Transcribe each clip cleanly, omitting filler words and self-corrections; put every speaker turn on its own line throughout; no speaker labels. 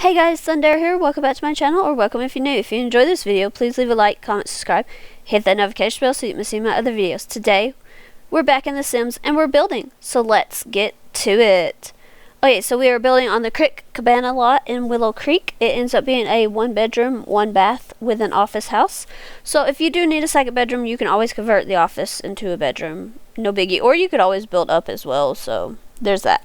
Hey guys, Thunder here. Welcome back to my channel, or welcome if you're new. If you enjoyed this video, please leave a like, comment, subscribe, hit that notification bell so you can see my other videos. Today, we're back in The Sims and we're building, so let's get to it. Okay, so we are building on the Crick Cabana lot in Willow Creek. It ends up being a 1-bedroom, 1-bath with an office house. So if you do need a second bedroom, you can always convert the office into a bedroom. No biggie. Or you could always build up as well, so there's that.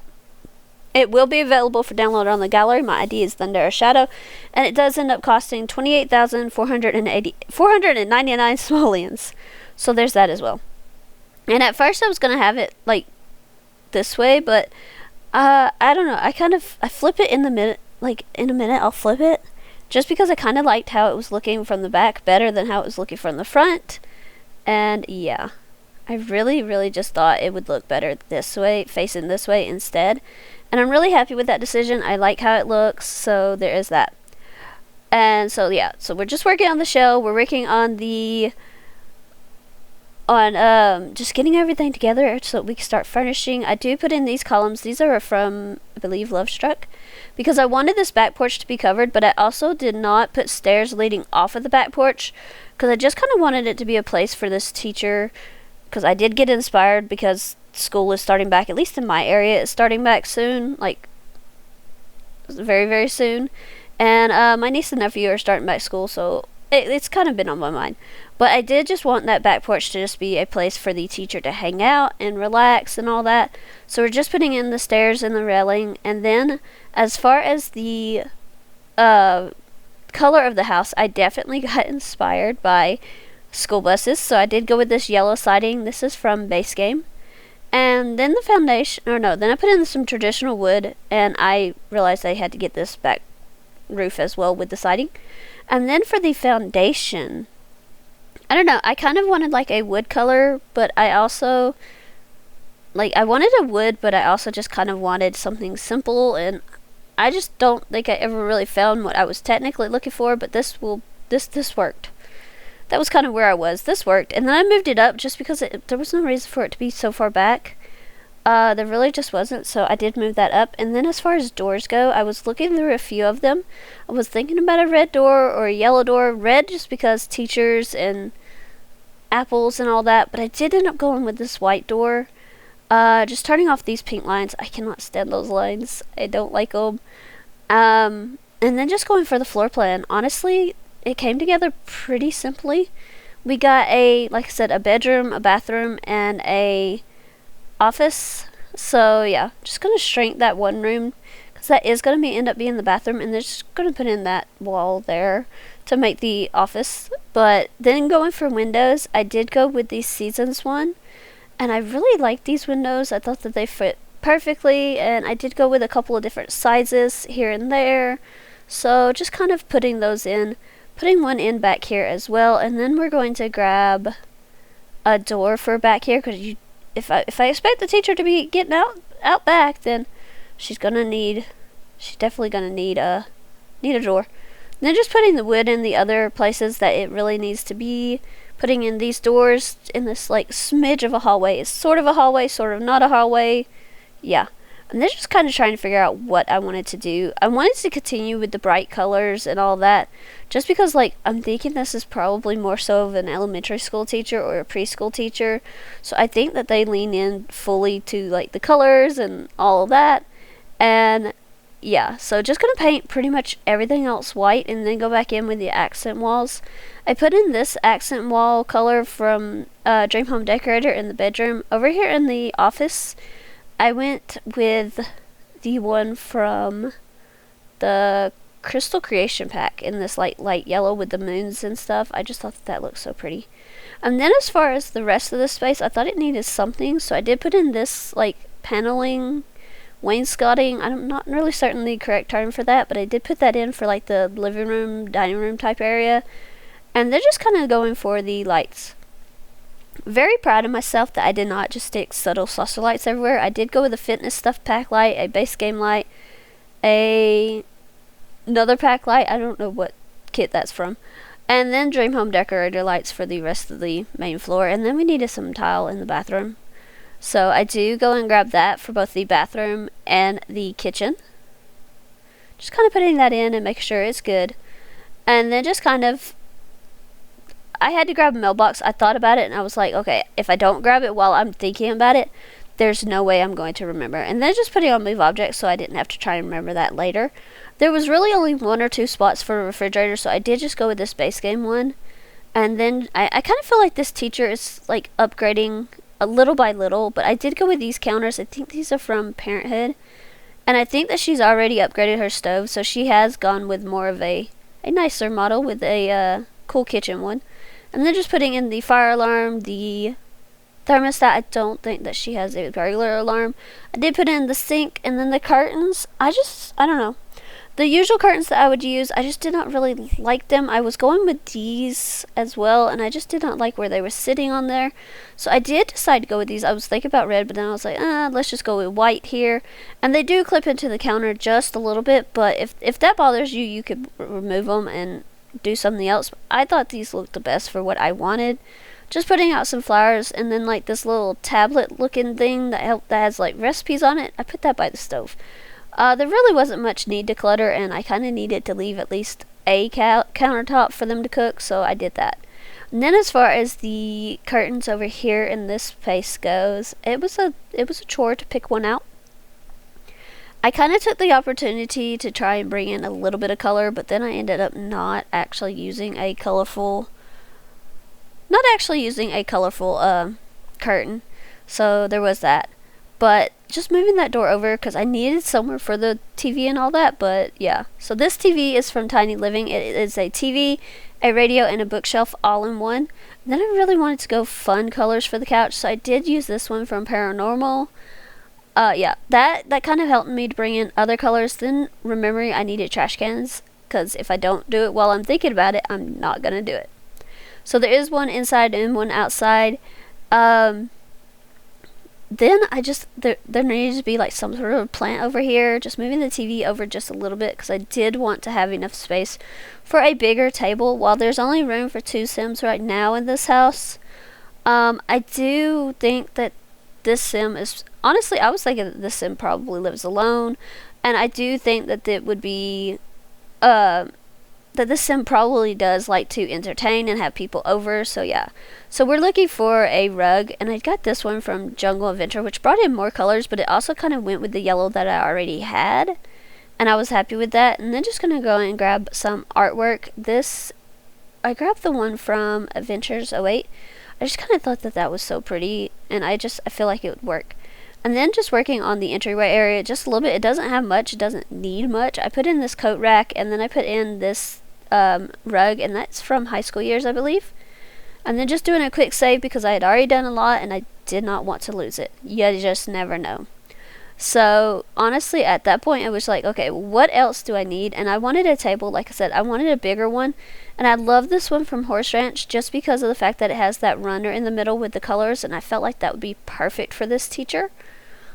It will be available for download on the gallery. My ID is Thunder Shadow, and it does end up costing 499 simoleons. So there's that as well. And at first I was gonna have it like this way, but I don't know. I flip it in the minute. Like in a minute, I'll flip it just because I kind of liked how it was looking from the back better than how it was looking from the front. And yeah, I really just thought it would look better this way, facing this way instead. And I'm really happy with that decision. I like how it looks, so there is that. And so yeah, so we're just working on the shell. We're working on just getting everything together so we can start furnishing. I do put in these columns. These are from, I believe, Lovestruck, because I wanted this back porch to be covered, but I also did not put stairs leading off of the back porch because I just kind of wanted it to be a place for this teacher, because I did get inspired because school is starting back, at least in my area. It's starting back soon, like very soon, and my niece and nephew are starting back school, so it's kind of been on my mind. But I did just want that back porch to just be a place for the teacher to hang out and relax and all that. So we're just putting in the stairs and the railing. And then as far as the color of the house, I definitely got inspired by school buses, so I did go with this yellow siding. This is from Base Game. And then the foundation, then I put in some traditional wood, and I realized I had to get this back roof as well with the siding. And then for the foundation, I don't know, I kind of wanted like a wood color, but I also, I wanted a wood, but I also just kind of wanted something simple, and I just don't think I ever really found what I was technically looking for, but this worked. That was kind of where I was. This worked. And then I moved it up just because there was no reason for it to be so far back. There really just wasn't, so I did move that up. And then as far as doors go, I was looking through a few of them. I was thinking about a red door or a yellow door. Red just because teachers and apples and all that. But I did end up going with this white door. Just turning off these pink lines. I cannot stand those lines. I don't like them. And then just going for the floor plan. Honestly, it came together pretty simply. We got like I said, a bedroom, a bathroom, and a office. So yeah, just gonna shrink that one room because that is gonna end up being the bathroom, and they're just gonna put in that wall there to make the office. But then going for windows, I did go with the Seasons one, and I really liked these windows. I thought that they fit perfectly, and I did go with a couple of different sizes here and there. So just kind of putting those in. Putting one in back here as well, and then we're going to grab a door for back here, because if I expect the teacher to be getting out back, then she's definitely gonna need a door. And then just putting the wood in the other places that it really needs to be. Putting in these doors in this like smidge of a hallway. It's sort of a hallway, sort of not a hallway. Yeah. And they're just kind of trying to figure out what I wanted to do. I wanted to continue with the bright colors and all that, just because, I'm thinking this is probably more so of an elementary school teacher or a preschool teacher. So I think that they lean in fully to, the colors and all of that. And, yeah, so just going to paint pretty much everything else white and then go back in with the accent walls. I put in this accent wall color from Dream Home Decorator in the bedroom. Over here in the office, I went with the one from the Crystal Creation pack in this light yellow with the moons and stuff. I just thought that looked so pretty. And then as far as the rest of the space, I thought it needed something, so I did put in this paneling, wainscoting. I'm not really certain the correct term for that, but I did put that in for the living room, dining room type area. And they're just kind of going for the lights. Very proud of myself that I did not just stick subtle saucer lights everywhere. I did go with a fitness stuff pack light, a Base Game light, another pack light. I don't know what kit that's from. And then Dream Home Decorator lights for the rest of the main floor. And then we needed some tile in the bathroom. So I do go and grab that for both the bathroom and the kitchen. Just kind of putting that in and making sure it's good. And then just kind of, I had to grab a mailbox. I thought about it and I was like, okay, if I don't grab it while I'm thinking about it, there's no way I'm going to remember. And then just putting on move objects so I didn't have to try and remember that later. There was really only 1 or 2 spots for a refrigerator, so I did just go with this base game one. And then I kind of feel like this teacher is like upgrading a little by little, but I did go with these counters. I think these are from Parenthood. And I think that she's already upgraded her stove, so she has gone with more of a nicer model with a cool kitchen one. And then just putting in the fire alarm, the thermostat. I don't think that she has a regular alarm. I did put in the sink, and then the curtains. I don't know. The usual curtains that I would use, I just did not really like them. I was going with these as well, and I just did not like where they were sitting on there. So I did decide to go with these. I was thinking about red, but then I was like, let's just go with white here. And they do clip into the counter just a little bit, but if that bothers you, you could remove them and do something else. I thought these looked the best for what I wanted. Just putting out some flowers, and then like this little tablet looking thing that has like recipes on it. I put that by the stove. There really wasn't much need to clutter, and I kind of needed to leave at least a countertop for them to cook, so I did that. And then as far as the curtains over here in this space goes, it was a chore to pick one out. I kind of took the opportunity to try and bring in a little bit of color, but then I ended up not actually using a colorful curtain, so there was that. But just moving that door over because I needed somewhere for the TV and all that. But yeah, so this TV is from Tiny Living. It is a TV, a radio, and a bookshelf all in one. And then I really wanted to go fun colors for the couch, so I did use this one from Paranormal. Yeah, that kind of helped me to bring in other colors. Then remembering I needed trash cans, because if I don't do it while I'm thinking about it, I'm not gonna do it. So there is one inside and one outside. Then there needed to be like some sort of plant over here. Just moving the TV over just a little bit because I did want to have enough space for a bigger table. While there's only room for 2 Sims right now in this house, I do think that this Sim is, honestly, I was thinking that this Sim probably lives alone, and I do think that it would be, that this Sim probably does like to entertain and have people over, so yeah. So we're looking for a rug, and I got this one from Jungle Adventure, which brought in more colors, but it also kind of went with the yellow that I already had, and I was happy with that. And then just gonna go and grab some artwork. I grabbed the one from Adventures 08. I just kind of thought that was so pretty, and I feel like it would work. And then just working on the entryway area just a little bit. It doesn't have much, it doesn't need much. I put in this coat rack, and then I put in this rug, and that's from High School Years, I believe. And then just doing a quick save because I had already done a lot and I did not want to lose it. You just never know. So honestly, at that point, I was like, okay, what else do I need? And I wanted a table. Like I said, I wanted a bigger one, and I love this one from Horse Ranch just because of the fact that it has that runner in the middle with the colors, and I felt like that would be perfect for this teacher.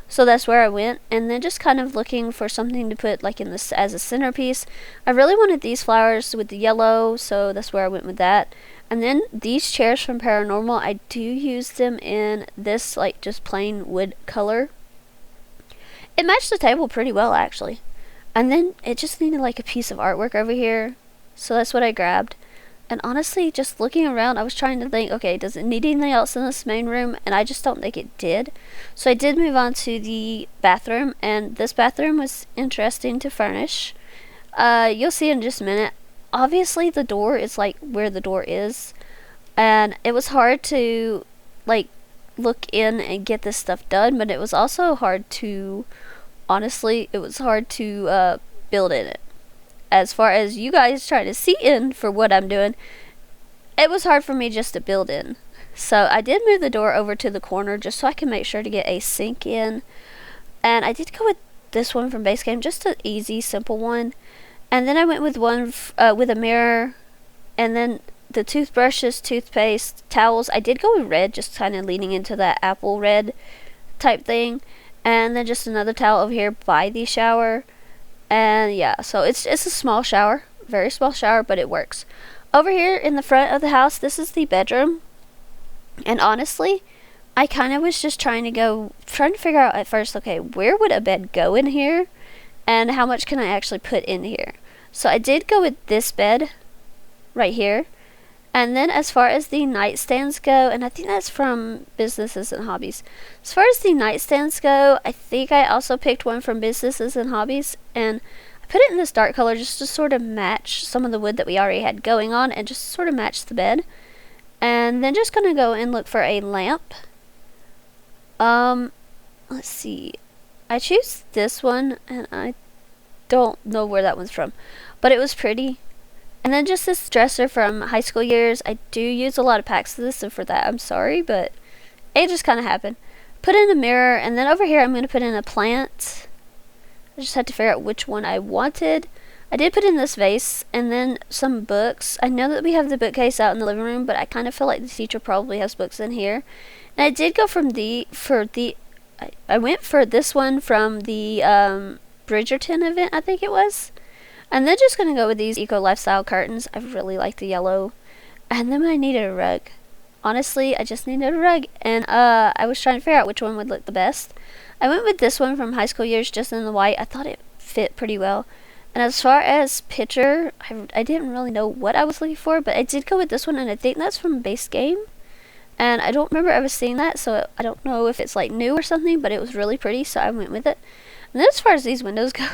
So that's where I went. And then just kind of looking for something to put like in this as a centerpiece. I really wanted these flowers with the yellow, so that's where I went with that. And then these chairs from Paranormal, I do use them in this like just plain wood color. It matched the table pretty well, actually. And then it just needed like a piece of artwork over here, so that's what I grabbed. And honestly, just looking around, I was trying to think, okay, does it need anything else in this main room? And I just don't think it did. So I did move on to the bathroom, and this bathroom was interesting to furnish. You'll see in just a minute. Obviously, the door is like where the door is, and it was hard to like look in and get this stuff done, but it was also hard to, honestly, it was hard to build in it. As far as you guys try to see in for what I'm doing, it was hard for me just to build in. So I did move the door over to the corner just so I can make sure to get a sink in. And I did go with this one from Base Game, just an easy, simple one. And then I went with one with a mirror, and then the toothbrushes, toothpaste, towels. I did go with red, just kind of leaning into that apple red type thing. And then just another towel over here by the shower. And yeah, so it's a small shower, very small shower, but it works. Over here in the front of the house, this is the bedroom. And honestly, I kind of was just trying to figure out at first, okay, where would a bed go in here? and how much can I actually put in here. So I did go with this bed right here. And then as far as the nightstands go, and I think that's from Businesses and Hobbies. As far as the nightstands go, I think I also picked one from Businesses and Hobbies, and I put it in this dark color just to sort of match some of the wood that we already had going on and just sort of match the bed. And then just gonna go and look for a lamp. Let's see. I choose this one, and I don't know where that one's from, but it was pretty. And then just this dresser from high school years. I do use a lot of packs of this, so for that I'm sorry, but it just kind of happened. Put in a mirror, and then over here I'm going to put in a plant. I just had to figure out which one I wanted. I did put in this vase, and then some books. I know that we have the bookcase out in the living room, but I kind of feel like the teacher probably has books in here. And I did go I went for this one from the Bridgerton event, I think it was. And then just gonna go with these eco lifestyle curtains. I really like the yellow. And then I needed a rug. Honestly, I just needed a rug, and I was trying to figure out which one would look the best. I went with this one from high school years, just in the white. I thought it fit pretty well. And as far as picture, I didn't really know what I was looking for, but I did go with this one, and I think that's from Base Game. And I don't remember ever seeing that, so I don't know if it's like new or something, but it was really pretty, so I went with it. And then as far as these windows go,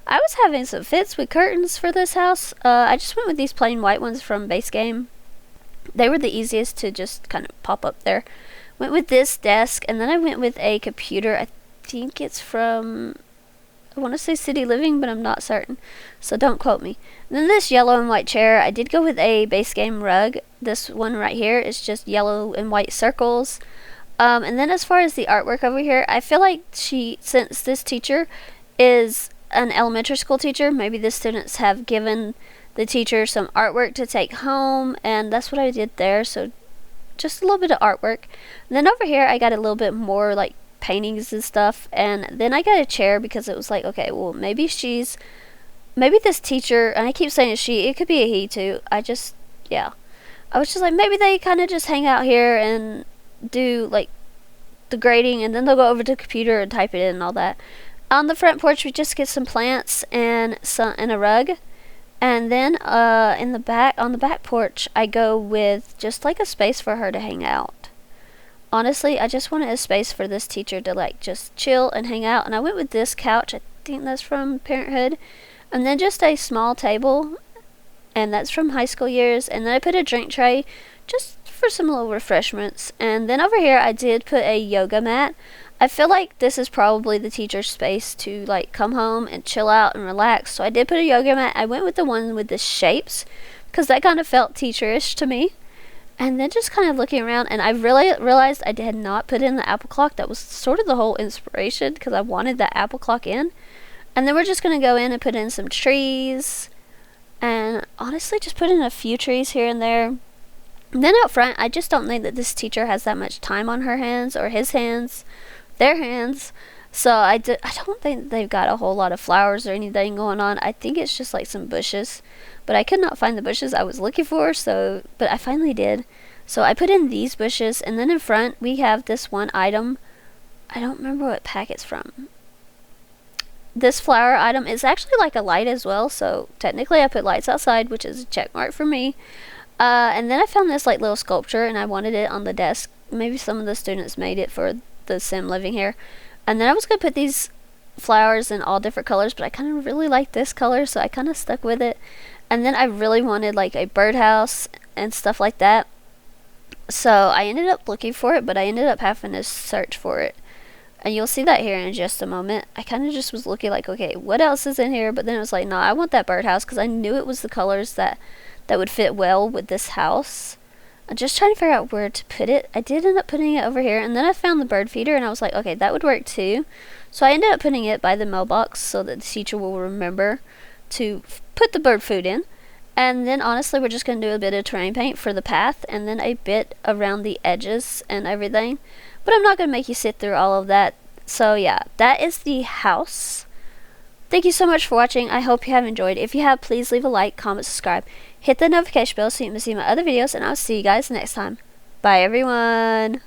I was having some fits with curtains for this house. I just went with these plain white ones from Base Game. They were the easiest to just kind of pop up there. Went with this desk, and then I went with a computer. I think it's from, I want to say City Living, but I'm not certain, so don't quote me. And then this yellow and white chair, I did go with a Base Game rug. This one right here is just yellow and white circles. And then as far as the artwork over here, I feel like since this teacher is an elementary school teacher, maybe the students have given the teacher some artwork to take home, and that's what I did there. So just a little bit of artwork. And then over here I got a little bit more like paintings and stuff, and then I got a chair because it was like, okay, well, maybe this teacher, and I keep saying it's she, it could be a he too. I was just like, maybe they kind of just hang out here and do like the grading, and then they'll go over to the computer and type it in and all that. On the front porch, we just get some plants and a rug. And then on the back porch, I go with just like a space for her to hang out. Honestly, I just wanted a space for this teacher to like just chill and hang out. And I went with this couch. I think that's from Parenthood. And then just a small table, and that's from high school years. And then I put a drink tray just for some little refreshments. And then over here, I did put a yoga mat. I feel like this is probably the teacher's space to like come home and chill out and relax. So I did put a yoga mat. I went with the one with the shapes because that kind of felt teacherish to me. And then just kind of looking around, and I really realized I had not put in the apple clock. That was sort of the whole inspiration because I wanted that apple clock in. And then we're just going to go in and put in some trees. And honestly, just put in a few trees here and there. And then out front, I just don't think that this teacher has that much time on her hands or his hands. Their hands. So I don't think they've got a whole lot of flowers or anything going on. I think it's just like some bushes, but I could not find the bushes I was looking for, but I finally did. So I put in these bushes, and then in front we have this one item. I don't remember what pack it's from. This flower item is actually like a light as well, so technically I put lights outside, which is a check mark for me. And then I found this like little sculpture, and I wanted it on the desk. Maybe some of the students made it for the sim living here. And then I was going to put these flowers in all different colors, but I kind of really like this color, so I kind of stuck with it. And then I really wanted like a birdhouse and stuff like that, so I ended up looking for it, but I ended up having to search for it, and you'll see that here in just a moment. I kind of just was looking like, okay, what else is in here? But then it was like, no, I want that birdhouse because I knew it was the colors that would fit well with this house. I'm just trying to figure out where to put it. I did end up putting it over here, and then I found the bird feeder, and I was like, okay, that would work too. So I ended up putting it by the mailbox so that the teacher will remember to put the bird food in. And then honestly, we're just going to do a bit of terrain paint for the path, and then a bit around the edges and everything. But I'm not going to make you sit through all of that. So yeah, that is the house. Thank you so much for watching. I hope you have enjoyed. If you have, please leave a like, comment, subscribe. Hit the notification bell so you can see my other videos, and I'll see you guys next time. Bye, everyone.